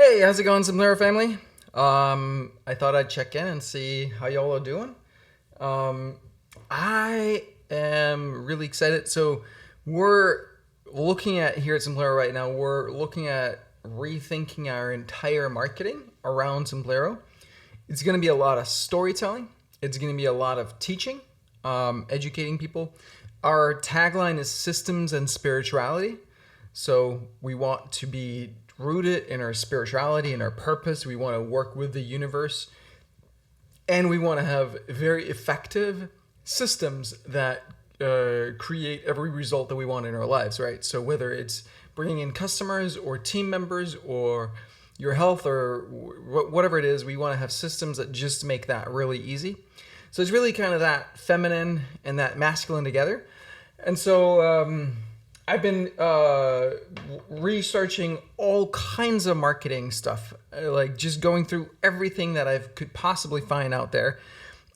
Hey, how's it going, Simplera family? I thought I'd check in and see how y'all are doing. Um, I am really excited. So we're looking at here at Simplero right now. We're looking at rethinking our entire marketing around Simplero. It's going to be a lot of storytelling. It's going to be a lot of teaching, educating people. Our tagline is systems and spirituality. So we want to be rooted in our spirituality and our purpose. We want to work with the universe, and we want to have very effective systems that create every result that we want in our lives, right? So whether it's bringing in customers or team members or your health or whatever it is, we want to have systems that just make that really easy. So it's really kind of that feminine and that masculine together. And so I've been researching all kinds of marketing stuff, like just going through everything that I could possibly find out there.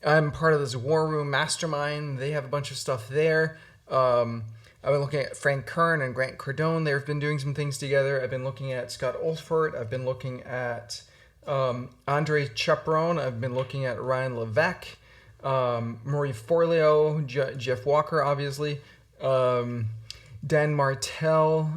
I'm part of this War Room Mastermind. They have a bunch of stuff there. I've been looking at Frank Kern and Grant Cardone. They've been doing some things together. I've been looking at Scott Olfert. I've been looking at Andre Chaperon. I've been looking at Ryan Levesque, Marie Forleo, Jeff Walker, obviously, Dan Martell,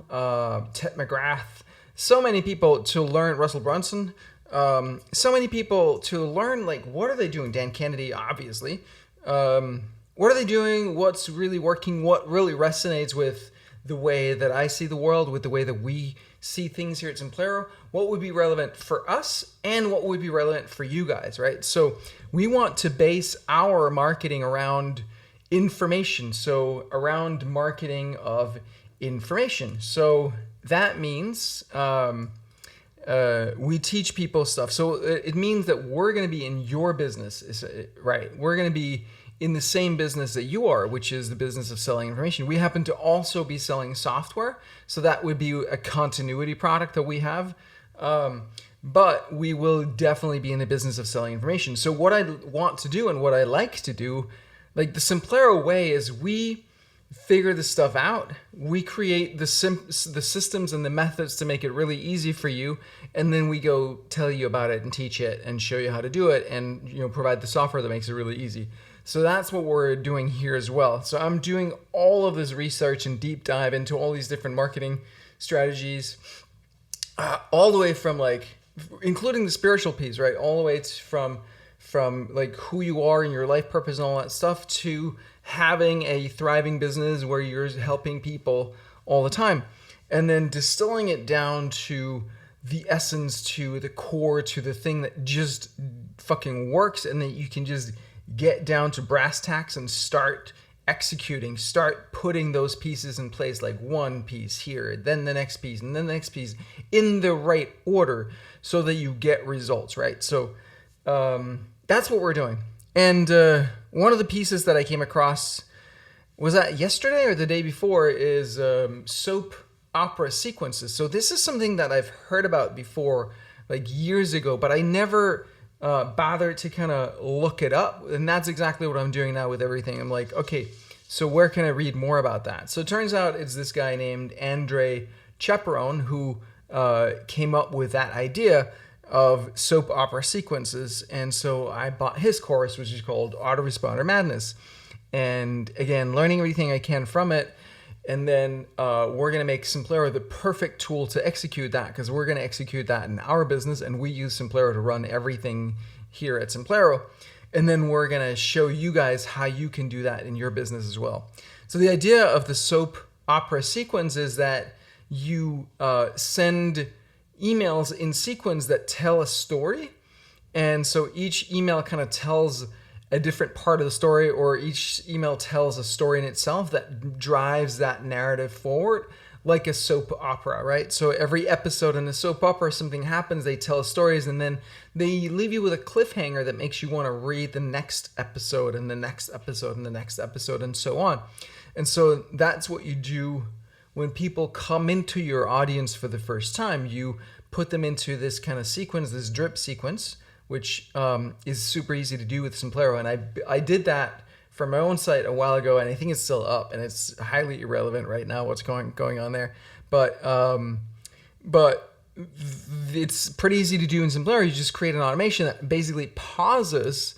Ted McGrath. So many people to learn, Russell Brunson. So many people to learn, like, what are they doing? Dan Kennedy, obviously. What are they doing? What's really working? What really resonates with the way that I see the world, with the way that we see things here at Simplero? What would be relevant for us and what would be relevant for you guys, right? So we want to base our marketing around information. So around marketing of information. So that means we teach people stuff. So it means that we're going to be in your business, right? We're going to be in the same business that you are, which is the business of selling information. We happen to also be selling software. So that would be a continuity product that we have. But we will definitely be in the business of selling information. So what I want to do and what I like to do, like the Simplero way, is we figure this stuff out. We create the systems and the methods to make it really easy for you, and then we go tell you about it and teach it and show you how to do it, and provide the software that makes it really easy. So that's what we're doing here as well. So I'm doing all of this research and deep dive into all these different marketing strategies, all the way from including the spiritual piece, right? All the way from like who you are and your life purpose and all that stuff, to having a thriving business where you're helping people all the time, and then distilling it down to the essence, to the core, to the thing that just fucking works, and that you can just get down to brass tacks and start executing, start putting those pieces in place, like one piece here, then the next piece, and then the next piece in the right order so that you get results, right? So that's what we're doing. And one of the pieces that I came across, was that yesterday or the day before, is soap opera sequences. So this is something that I've heard about before, like years ago, but I never bothered to kind of look it up. And that's exactly what I'm doing now with everything. I'm like, okay, so where can I read more about that? So it turns out it's this guy named Andre Chaperon who came up with that idea of soap opera sequences. And so I bought his course, which is called Autoresponder Madness. And again, learning everything I can from it. And then we're going to make Simplero the perfect tool to execute that, because we're going to execute that in our business, and we use Simplero to run everything here at Simplero. And then we're going to show you guys how you can do that in your business as well. So the idea of the soap opera sequence is that you send emails in sequence that tell a story. And so each email kind of tells a different part of the story, or each email tells a story in itself that drives that narrative forward, like a soap opera, right? So every episode in a soap opera, something happens, they tell stories, and then they leave you with a cliffhanger that makes you want to read the next episode and the next episode and the next episode and so on. And so that's what you do when people come into your audience for the first time. You put them into this kind of sequence, this drip sequence, which is super easy to do with Simplero. And I did that for my own site a while ago, and I think it's still up, and it's highly irrelevant right now what's going on there. But it's pretty easy to do in Simplero. You just create an automation that basically pauses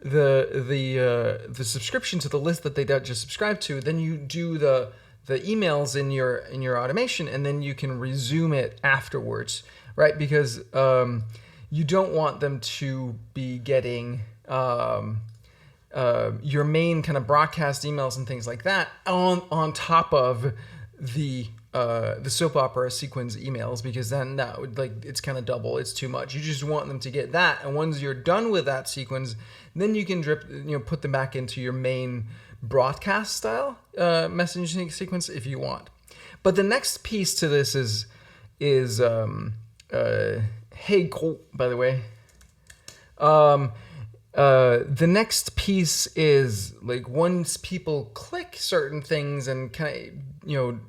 the subscription to the list that they just subscribed to. Then you do the emails in your automation, and then you can resume it afterwards, right? Because you don't want them to be getting your main kind of broadcast emails and things like that on top of the soap opera sequence emails, because then that would, like, it's kind of double. It's too much. You just want them to get that, and once you're done with that sequence, then you can put them back into your main broadcast style messaging sequence if you want. But the next piece to this is hey, cool, by the way. The next piece is, like, once people click certain things and kind of,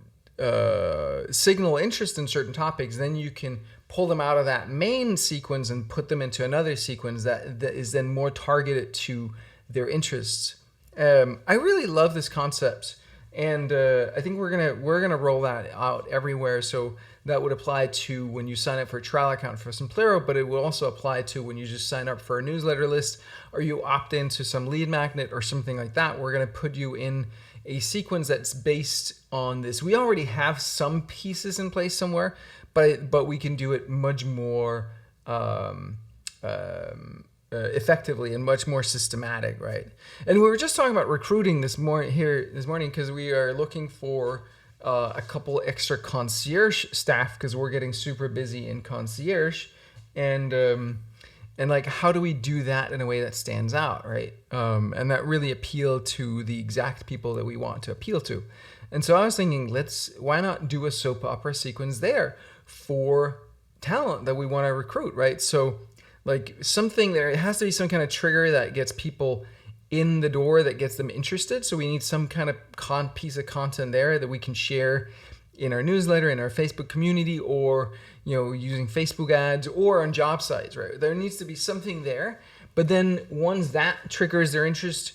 signal interest in certain topics, then you can pull them out of that main sequence and put them into another sequence that is then more targeted to their interests. I really love this concept, and I think we're gonna roll that out everywhere. So that would apply to when you sign up for a trial account for Simplero, but it will also apply to when you just sign up for a newsletter list, or you opt into some lead magnet or something like that. We're gonna put you in a sequence that's based on this. We already have some pieces in place somewhere, but we can do it much more effectively and much more systematic, right? And we were just talking about recruiting this morning because we are looking for a couple extra concierge staff, because we're getting super busy in concierge, and like, how do we do that in a way that stands out, right? And that really appeal to the exact people that we want to appeal to. And so I was thinking, why not do a soap opera sequence there for talent that we want to recruit, right? So, like, something there, it has to be some kind of trigger that gets people in the door, that gets them interested. So we need some kind of piece of content there that we can share in our newsletter, in our Facebook community, or using Facebook ads, or on job sites, right? There needs to be something there. But then once that triggers their interest,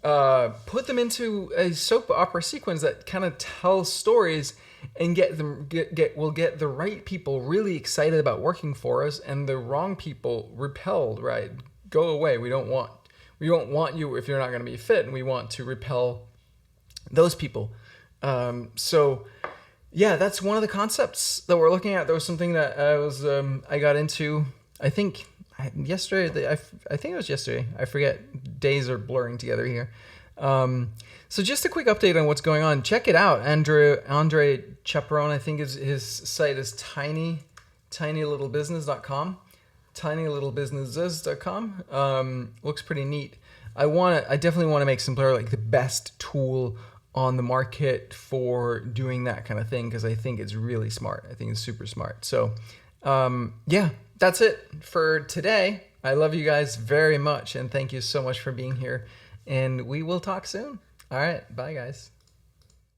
put them into a soap opera sequence that kind of tells stories, and will get the right people really excited about working for us, and the wrong people repelled, right? Go away. We don't want you if you're not going to be fit, and we want to repel those people. So yeah, that's one of the concepts that we're looking at. There was something that I got into, I think yesterday. I think it was yesterday. I forget. Days are blurring together here. So just a quick update on what's going on. Check it out. Andre Chaperone, I think his site is tinylittlebusiness.com. tinylittlebusinesses.com. Looks pretty neat. I definitely want to make Simplero like the best tool on the market for doing that kind of thing, because I think it's really smart. I think it's super smart. So yeah, that's it for today. I love you guys very much, and thank you so much for being here, and we will talk soon. All right, bye guys.